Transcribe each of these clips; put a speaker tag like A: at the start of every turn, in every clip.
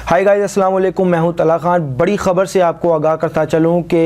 A: Hi guys, अस्सलाम वालेकुम। मैं हूं तला खान। बड़ी ख़बर से आपको आगाह करता चलूं कि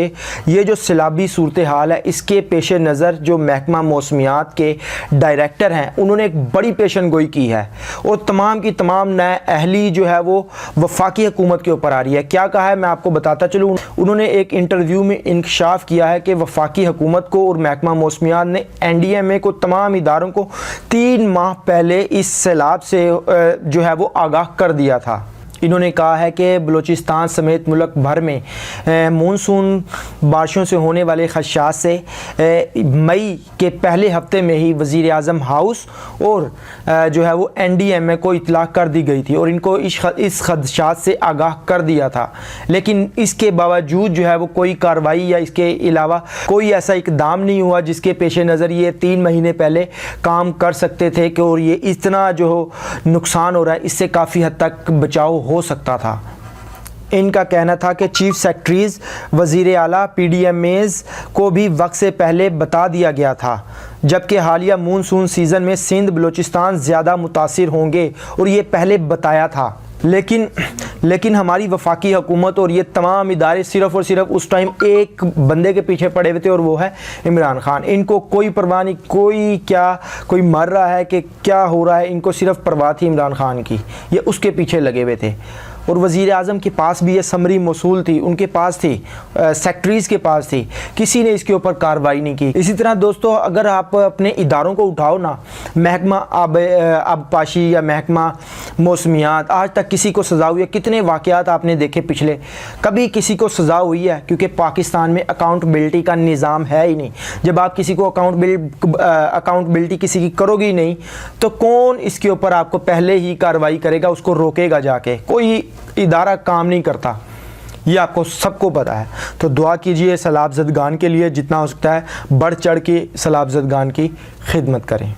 A: ये जो सैलाबी सूरत हाल है, इसके पेश नज़र जो महकमा मौसमियात के डायरेक्टर हैं, उन्होंने एक बड़ी पेशन गोई की है और तमाम की तमाम नए अहली जो है वो वफाकी हुकूमत के ऊपर आ रही है। क्या कहा है मैं आपको बताता चलूँ। उन्होंने एक इंटरव्यू में इंकशाफ किया है कि वफाकी हुकूमत को और महकमा मौसमियात ने NDMA को तमाम इदारों को 3 माह पहले इस सैलाब से जो है वो आगाह कर दिया था। इन्होंने कहा है कि बलूचिस्तान समेत मुल्क भर में मानसून बारिशों से होने वाले खदशात से मई के पहले हफ्ते में ही वज़ीर आज़म हाउस और जो है वो NDMA को इतला कर दी गई थी और इनको इस खदशात से आगाह कर दिया था। लेकिन इसके बावजूद जो है वो कोई कार्रवाई या इसके अलावा कोई ऐसा इकदाम नहीं हुआ जिसके पेश नज़र ये 3 महीने पहले काम कर सकते थे कि और ये इतना जो नुकसान हो रहा है इससे काफ़ी हद तक बचाव हो सकता था। इनका कहना था कि चीफ सेक्रेटरीज वज़ीर आला PDMAs को भी वक्त से पहले बता दिया गया था, जबकि हालिया मानसून सीज़न में सिंध बलूचिस्तान ज़्यादा मुतासिर होंगे और ये पहले बताया था। लेकिन हमारी वफाकी हुकूमत और ये तमाम इदारे सिर्फ़ और सिर्फ उस टाइम एक बंदे के पीछे पड़े हुए थे और वो है इमरान खान। इनको कोई परवाह नहीं, कोई मर रहा है कि क्या हो रहा है, इनको सिर्फ परवाह थी इमरान खान की। ये उसके पीछे लगे हुए थे और वज़ीर आज़म के पास भी ये समरी मौसूल थी, उनके पास थी, सेक्रेटरीज़ के पास थी, किसी ने इसके ऊपर कार्रवाई नहीं की। इसी तरह दोस्तों, अगर आप अपने इदारों को उठाओ ना, महकमा आबपाशी या महकमा मौसमियात, आज तक किसी को सज़ा हुई है? कितने वाक़यात आपने देखे पिछले? कभी किसी को सज़ा हुई है? क्योंकि पाकिस्तान में अकाउंटेबिलिटी का निज़ाम है ही नहीं। जब आप किसी को अकाउंटेबिलिटी किसी की करोगे ही नहीं तो कौन इसके ऊपर आपको पहले ही कार्रवाई करेगा, उसको रोकेगा जाके? कोई इदारा काम नहीं करता, ये आपको सबको पता है। तो दुआ कीजिए सैलाब ज़दगान के लिए, जितना हो सकता है बढ़ चढ़ के सैलाब ज़दगान की खिदमत करें।